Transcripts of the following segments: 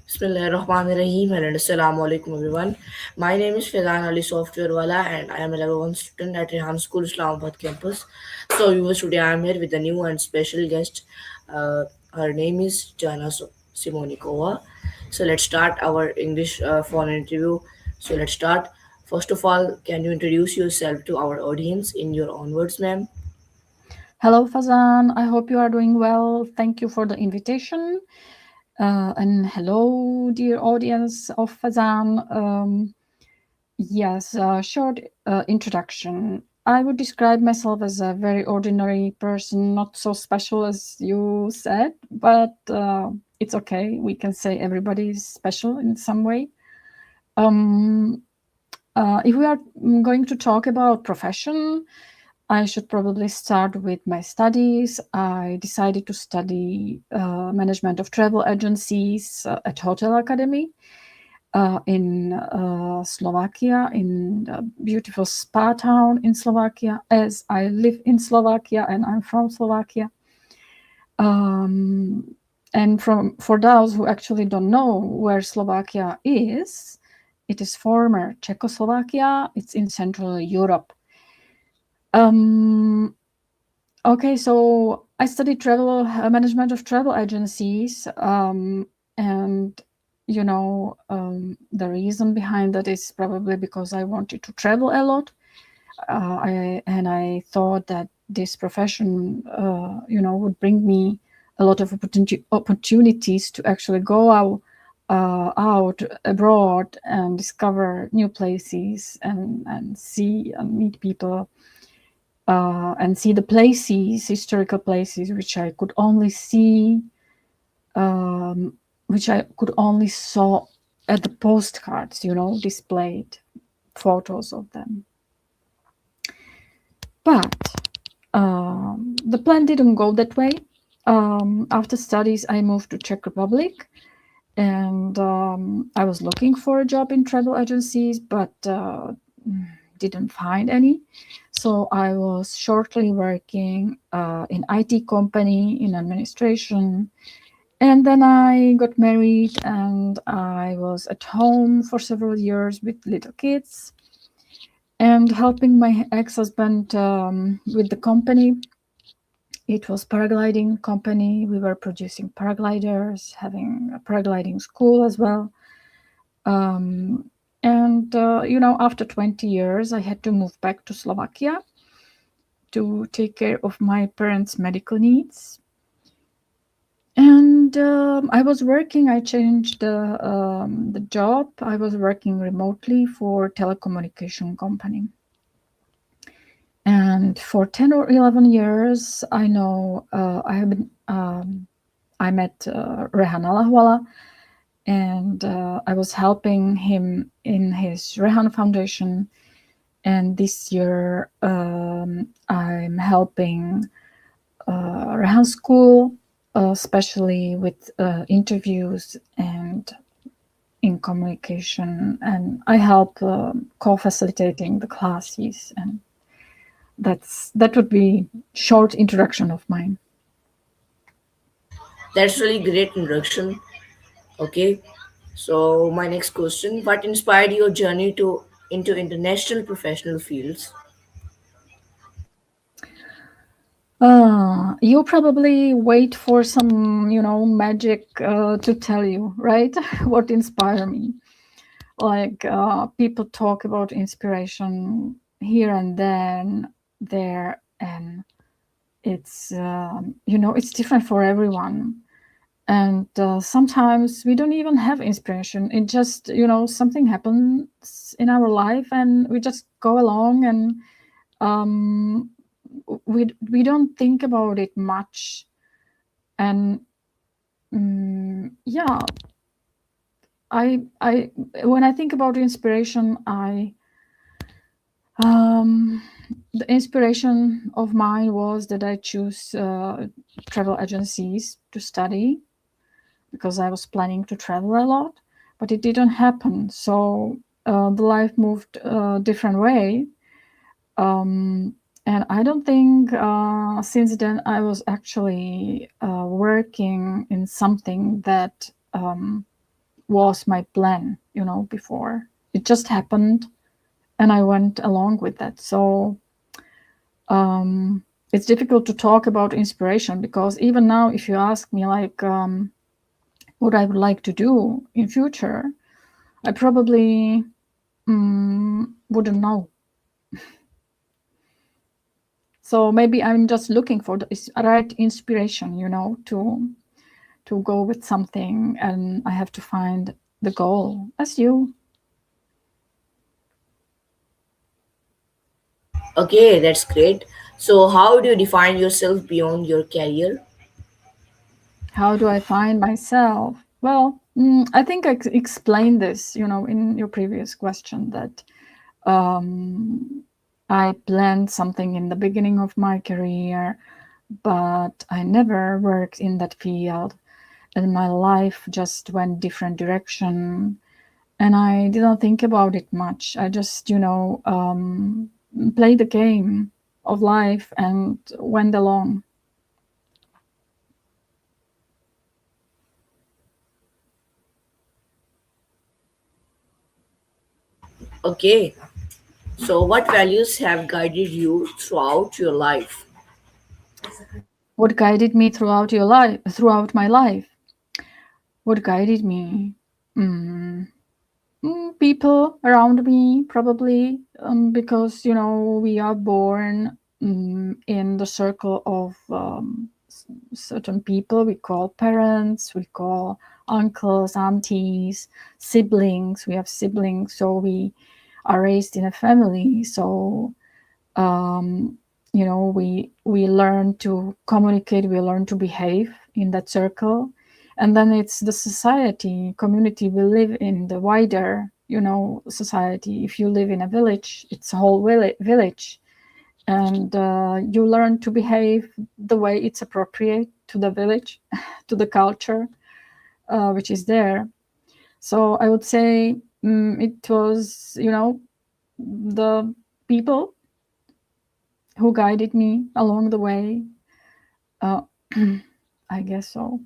Bismillahirrahmanirrahim and Assalamu alaikum everyone. My name is Fizan Ali Softwarewala and I am a level 1 student at Rehan School Islamabad campus. So viewers, today I am here with a new and special guest. Uh, Her name is Jana Simonikova. So let's start our English phone interview. So let's start. First of all, can you introduce yourself to our audience in your own words, ma'am? Hello, Fazan. I hope you are doing well. Thank you for the invitation. And hello, dear audience of Fazan. Yes, short introduction. I would describe myself as a very ordinary person, not so special as you said, but it's okay. We can say everybody is special in some way. Um, if we are going to talk about profession, I should probably start with my studies. I decided to study management of travel agencies at Hotel Academy in Slovakia, in a beautiful spa town in Slovakia, as I live in Slovakia and I'm from Slovakia. And for those who actually don't know where Slovakia is, it is former Czechoslovakia. It's in Central Europe. Okay, so I studied travel management of travel agencies, and the reason behind that is probably because I wanted to travel a lot. I thought that this profession, would bring me a lot of opportunities to actually go out abroad and discover new places and see and meet people and see the places, historical places, which I could only see, which I could only saw at the postcards, displayed photos of them. But the plan didn't go that way. After studies, I moved to Czech Republic, and I was looking for a job in travel agencies, but didn't find any. So I was shortly working in IT company in administration, and then I got married, and I was at home for several years with little kids, and helping my ex-husband with the company. It was paragliding company. We were producing paragliders, having a paragliding school as well. After 20 years, I had to move back to Slovakia to take care of my parents' medical needs. And I was working. I changed the job. I was working remotely for telecommunication company. And for 10 or 11 years, I know I met Rehan Alahwala, and I was helping him in his Rehan Foundation. And this year, I'm helping Rehan School, especially with interviews and in communication. And I help co-facilitating the classes, and that would be short introduction of mine. That's really great introduction. Okay. So my next question: what inspired your journey to into international professional fields? You probably wait for some, magic to tell you, right? What inspired me. Like people talk about inspiration here and then, there, and it's, it's different for everyone. And sometimes we don't even have inspiration. It just, something happens in our life and we just go along, and um, we don't think about it much. And yeah, I when I think about inspiration, the inspiration of mine was that I choose travel agencies to study, because I was planning to travel a lot, but it didn't happen. So the life moved a different way. And I don't think since then I was actually working in something that was my plan, before. It just happened and I went along with that. So it's difficult to talk about inspiration, because even now, if you ask me like what I would like to do in future, I probably wouldn't know. So maybe I'm just looking for the right inspiration, to go with something, and I have to find the goal, as you. Okay, that's great. So, how do you define yourself beyond your career? How do I find myself? Well, I think I explained this, in your previous question, that I planned something in the beginning of my career, but I never worked in that field, and my life just went different direction, and I didn't think about it much. I just, played the game of life and went along. Okay, so what values have guided you throughout your life? What guided me throughout my life? What guided me? Mm, People around me, probably, because we are born in the circle of certain people we call parents, we call uncles, aunties, siblings. We have siblings, so we are raised in a family. So we learn to communicate, we learn to behave in that circle, and then it's the society, community we live in, the wider society. If you live in a village, it's a whole village, and you learn to behave the way it's appropriate to the village, to the culture which is there. So I would say it was the people who guided me along the way. Uh, I guess so.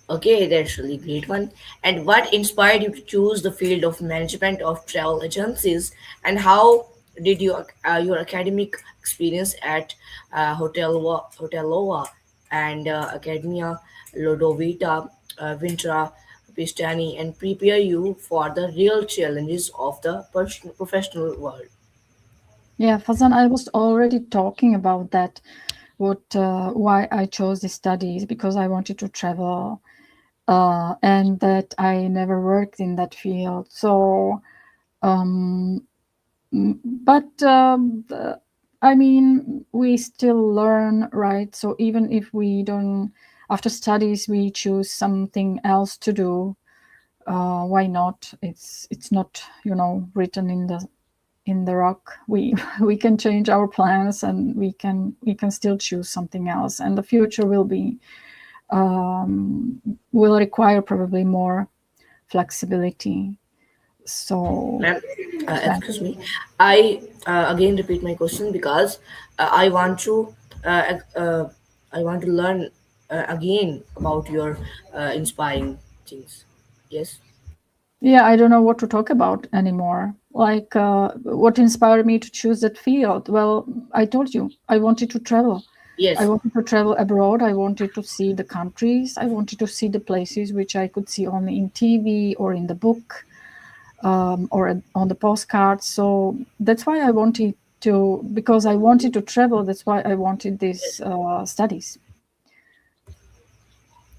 Okay, that's really great one. And what inspired you to choose the field of management of travel agencies, and how did your academic experience at Hotelova and Academia Lodovita Vintra Pistani and prepare you for the real challenges of the professional world? Yeah, Fazan, I was already talking about that. Why I chose these studies, because I wanted to travel, and that I never worked in that field. So, but I mean, we still learn, right? So even if we don't, after studies, we choose something else to do. Why not? It's not written in the rock. We we can change our plans, and we can still choose something else, and the future will require probably more flexibility. So Ma'am, yeah. excuse me. I again repeat my question because I want to I want to learn again about your inspiring things. Yes. Yeah, I don't know what to talk about anymore. Like, what inspired me to choose that field? Well, I told you, I wanted to travel. I Yes. wanted to travel abroad. I wanted to see the countries. I wanted to see the places which I could see only in TV or in the book, or on the postcards. So that's why I wanted to, because I wanted to travel. That's why I wanted these studies.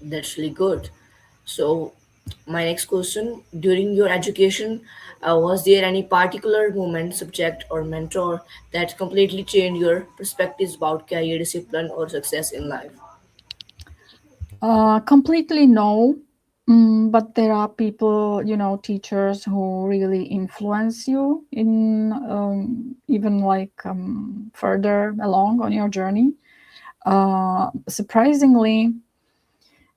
That's really good. So, my next question: during your education, was there any particular moment, subject, or mentor that completely changed your perspectives about career, discipline, or success in life? Completely no. But there are people, teachers who really influence you in, even like, further along on your journey. Surprisingly,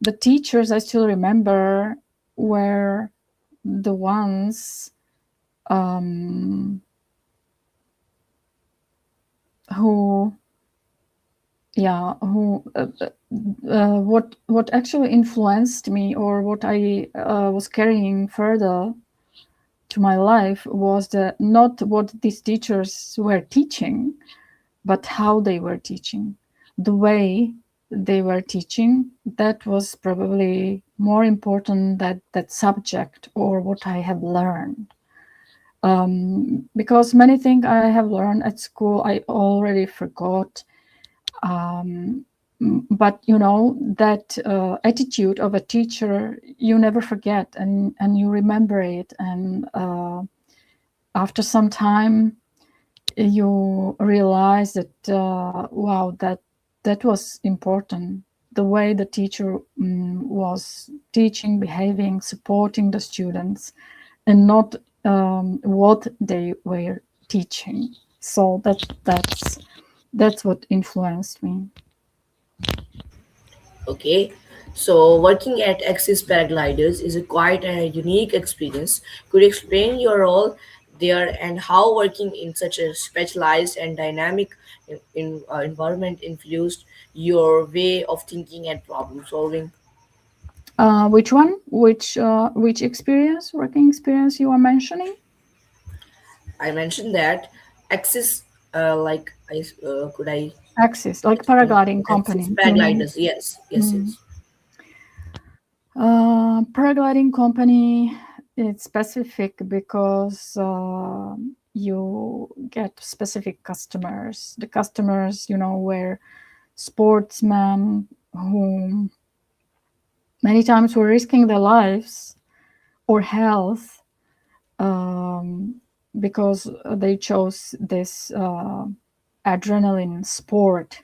the teachers I still remember were the ones um, who, yeah, who what actually influenced me, or what I was carrying further to my life, was not what these teachers were teaching, but how they were teaching, the way they were teaching. That was probably more important than that subject or what I have learned. Because many things I have learned at school I already forgot. But that attitude of a teacher, you never forget, and you remember it. And after some time, you realize that wow, that was important. The way the teacher was teaching, behaving, supporting the students, and not what they were teaching. So that's what influenced me. Okay, so working at Axis Paragliders is a quite a unique experience. Could you explain your role there and how working in such a specialized and dynamic environment influenced your way of thinking and problem solving? Which one? Which experience, working experience you are mentioning? I mentioned that Axis, like I could I Axis, like explain paragliding Axis company, you mean? Paragliders? Yes, yes, Mm. yes. Paragliding company, it's specific because you get specific customers. The customers, were sportsmen who many times were risking their lives or health, um, because they chose this adrenaline sport.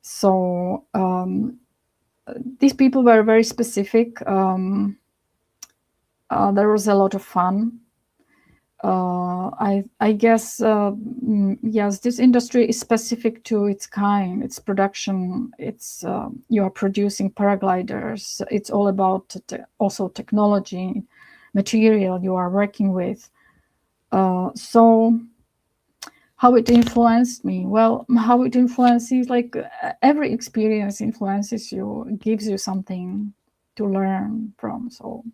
So these people were very specific. There was a lot of fun. I guess yes, this industry is specific to its kind, its production. It's you are producing paragliders. It's all about also technology, material you are working with. So how it influenced me? Well, how it influences, like every experience influences you, gives you something to learn from. So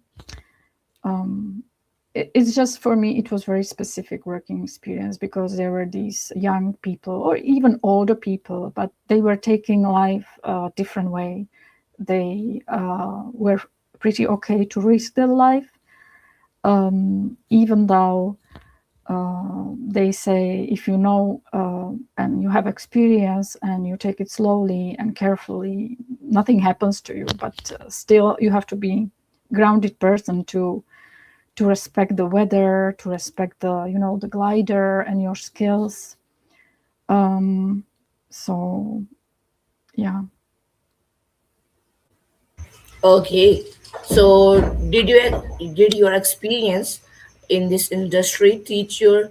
it's just, for me, it was very specific working experience, because there were these young people or even older people, but they were taking life a different way. They were pretty okay to risk their life, even though they say, if you know and you have experience and you take it slowly and carefully, nothing happens to you. But still, you have to be grounded person to respect the weather, to respect the glider and your skills. So yeah. Okay, so did your experience in this industry teach you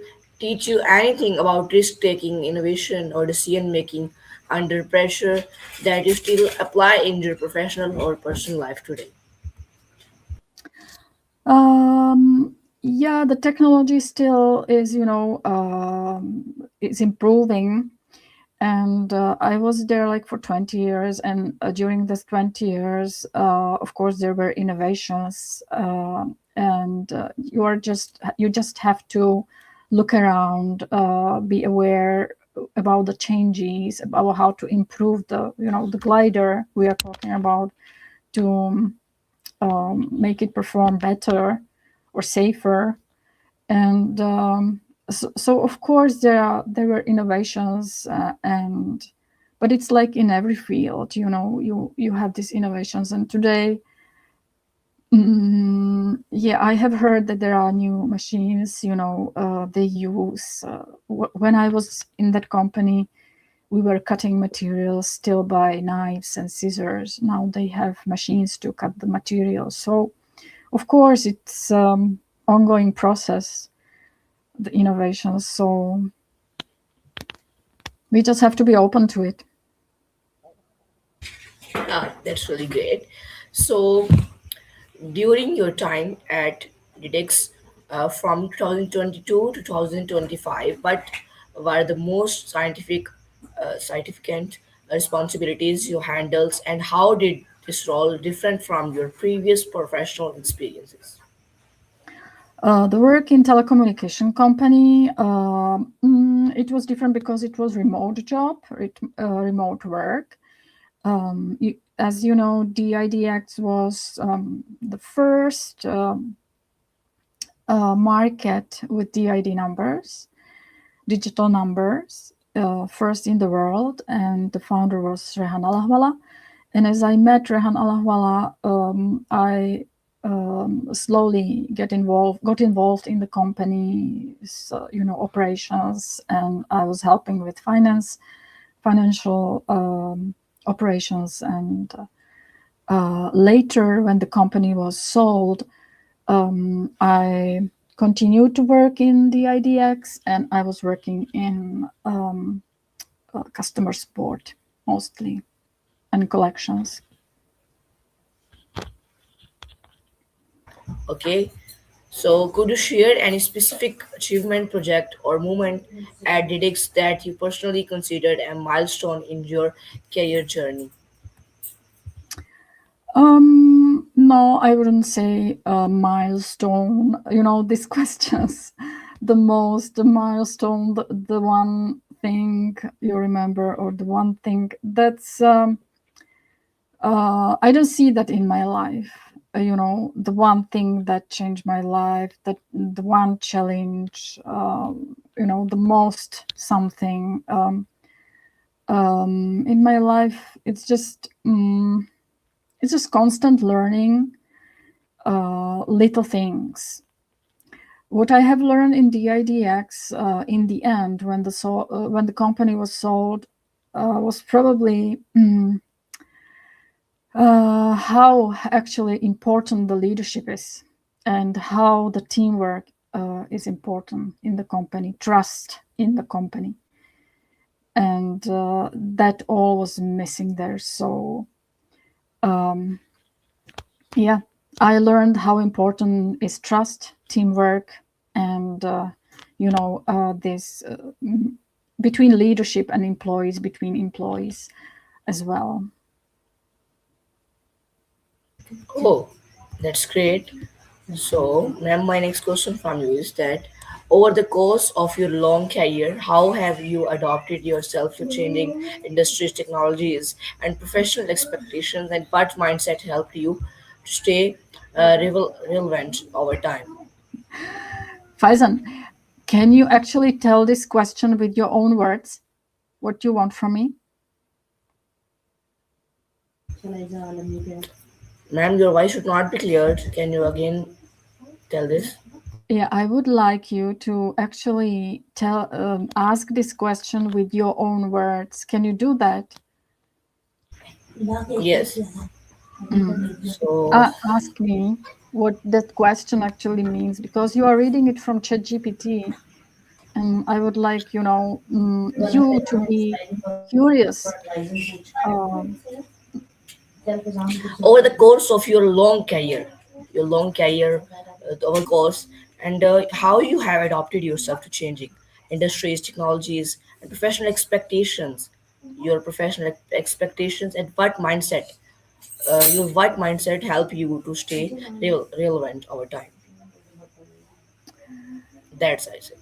anything about risk taking, innovation, or decision making under pressure that you still apply in your professional or personal life today? Yeah, the technology still is, is improving. And I was there like for 20 years, and during this 20 years, of course, there were innovations, and you just have to look around, be aware about the changes, about how to improve the glider we are talking about, to make it perform better or safer. And so of course there were innovations, and but it's like in every field, you have these innovations. And today, yeah, I have heard that there are new machines, they use, when I was in that company, we were cutting materials still by knives and scissors. Now they have machines to cut the materials. So of course it's ongoing process, the innovations. So we just have to be open to it. That's really great. So during your time at DDEX from 2022 to 2025, what were the most significant responsibilities you handled, and how did this role different from your previous professional experiences? The work in telecommunication company, it was different because it was remote job, remote work. As you know, DIDX was the first market with DID numbers, digital numbers, first in the world, and the founder was Rehan Alahwala. And as I met Rehan Alahwala, I slowly got involved in the company's operations, and I was helping with financial operations. And later, when the company was sold, I continued to work in the IDX, and I was working in customer support mostly, and collections. Okay, so could you share any specific achievement, project, or moment at DIDX that you personally considered a milestone in your career journey? No, I wouldn't say a milestone. These questions, the milestone, the one thing you remember, or the one thing that's, I don't see that in my life. The one thing that changed my life, that the one challenge, the most something in my life. It's just constant learning, little things. What I have learned in DIDX, in the end, when the company was sold, was probably how actually important the leadership is, and how the teamwork is important in the company, trust in the company, and that all was missing there. So yeah, I learned how important is trust, teamwork, and this between leadership and employees, between employees as well. Oh, that's great. So, ma'am, my next question from you is that over the course of your long career, how have you adapted yourself to changing industries, technologies, and professional expectations, and what mindset helped you to stay relevant over time? Faizan, can you actually tell this question with your own words? What you want from me? Ma'am, your voice should not be cleared. Can you again tell this? Yeah, I would like you to actually ask this question with your own words. Can you do that? Yes. So, Ask me what that question actually means, because you are reading it from ChatGPT, and I would like you to be curious. Um, over the course of your long career, over course, and how you have adapted yourself to changing industries, technologies, and professional expectations, your professional expectations, and what mindset help you to stay relevant over time. That's I say.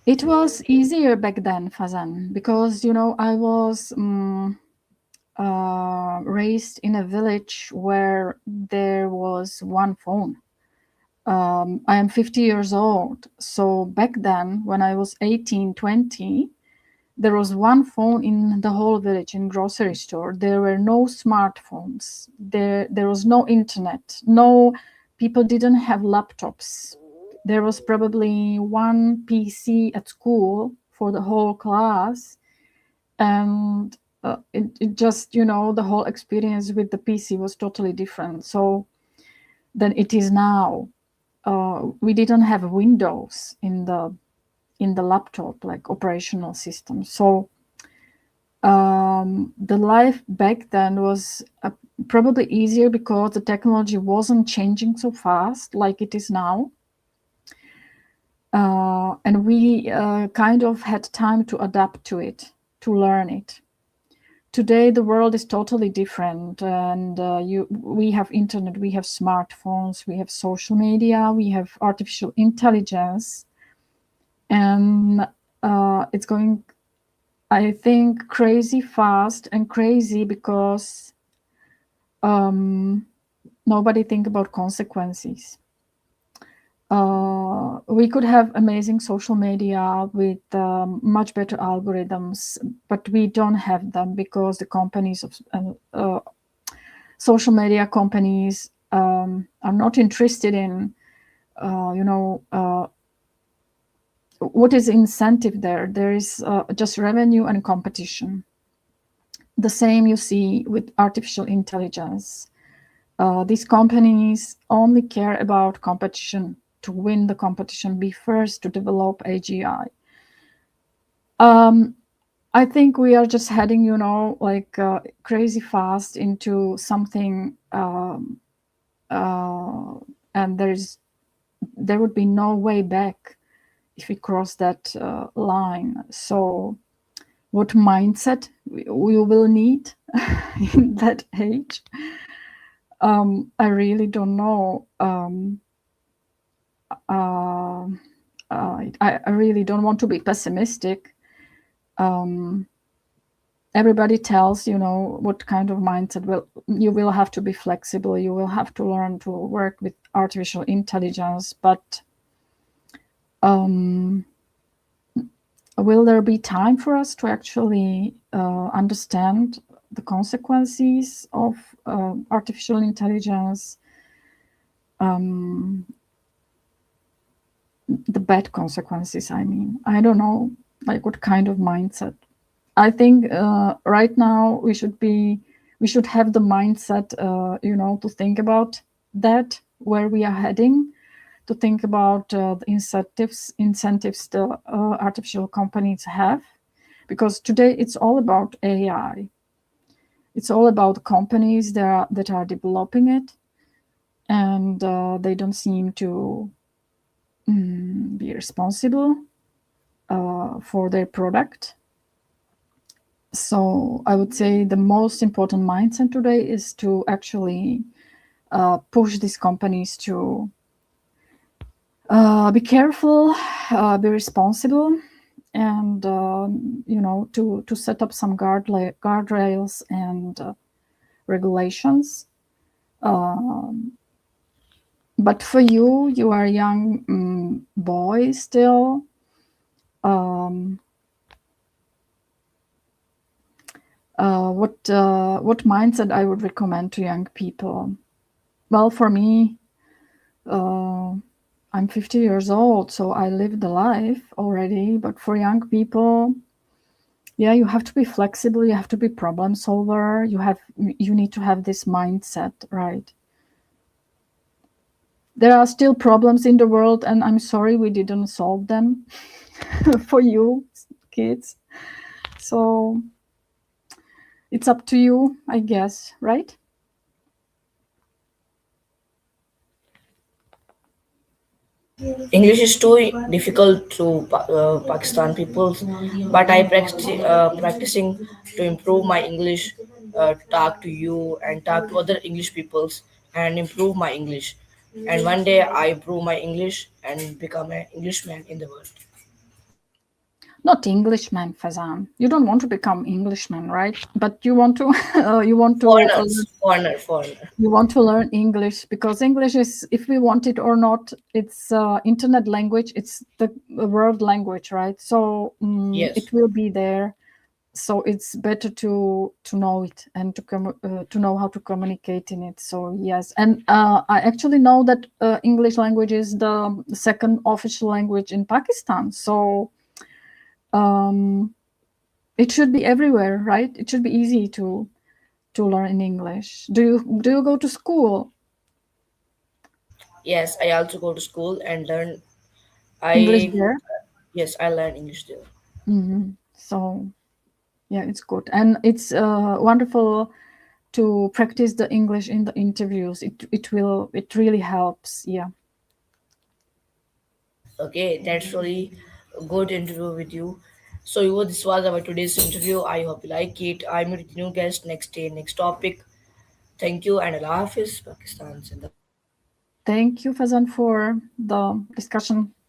it was easier back then, Fazan, because I was raised in a village where there was one phone. I am 50 years old. So back then, when I was 18, 20, there was one phone in the whole village, in grocery store. There were no smartphones. There was no internet. No, people didn't have laptops. There was probably one PC at school for the whole class. And it just, the whole experience with the PC was totally different. So than it is now. We didn't have Windows in the laptop, like operational system. So the life back then was probably easier because the technology wasn't changing so fast like it is now. And we kind of had time to adapt to it, to learn it, today the world is totally different, and we have internet, we have smartphones, we have social media, we have artificial intelligence, and it's going, I think, crazy fast and crazy because nobody think about consequences. We could have amazing social media with much better algorithms, but we don't have them because the companies of social media companies are not interested in, what is incentive there. There is just revenue and competition. The same you see with artificial intelligence. These companies only care about competition, to win the competition, be first to develop AGI. I think we are just heading, crazy fast into something, and there would be no way back if we cross that line. So what mindset we will need in that age, I really don't know. I really don't want to be pessimistic. Everybody tells, what kind of mindset. Well, you will have to be flexible. You will have to learn to work with artificial intelligence. But will there be time for us to actually understand the consequences of artificial intelligence? The bad consequences, I mean. I don't know, what kind of mindset. I think right now we should have the mindset, to think about that, where we are heading, to think about the incentives the artificial companies have, because today it's all about AI. It's all about companies that are developing it, and they don't seem to be responsible for their product. So I would say the most important mindset today is to actually push these companies to be careful, be responsible, and to set up some guardrails and regulations. But for you are a young boy still. What mindset I would recommend to young people? Well, for me, I'm 50 years old, so I lived the life already. But for young people, yeah, you have to be flexible. You have to be problem solver. You need to have this mindset, right? There are still problems in the world, and I'm sorry we didn't solve them for you kids. So it's up to you, I guess, right? English is too difficult to Pakistan people, but I practicing to improve my English, talk to you and talk to other English peoples and improve my English. And one day I improve my English and become an Englishman in the world. Not Englishman, Fazan. You don't want to become Englishman, right? But you want to Foreigner. you want to learn English, because English is, if we want it or not, it's internet language. It's the world language, right? So Yes. it will be there. So it's better to know it and to know how to communicate in it. So yes, and I actually know that English language is the second official language in Pakistan. So it should be everywhere, right? It should be easy to learn in English. Do you go to school? Yes, I also go to school and learn. English I there? Yes, I learn English there. So yeah, it's good, and it's wonderful to practice the English in the interviews. It really helps. Yeah. Okay, that's really good interview with you. So this was our today's interview. I hope you like it. I meet with new guest next day, next topic. Thank you and Allah Hafiz, Pakistan Zindabad. Thank you, Fazan, for the discussion.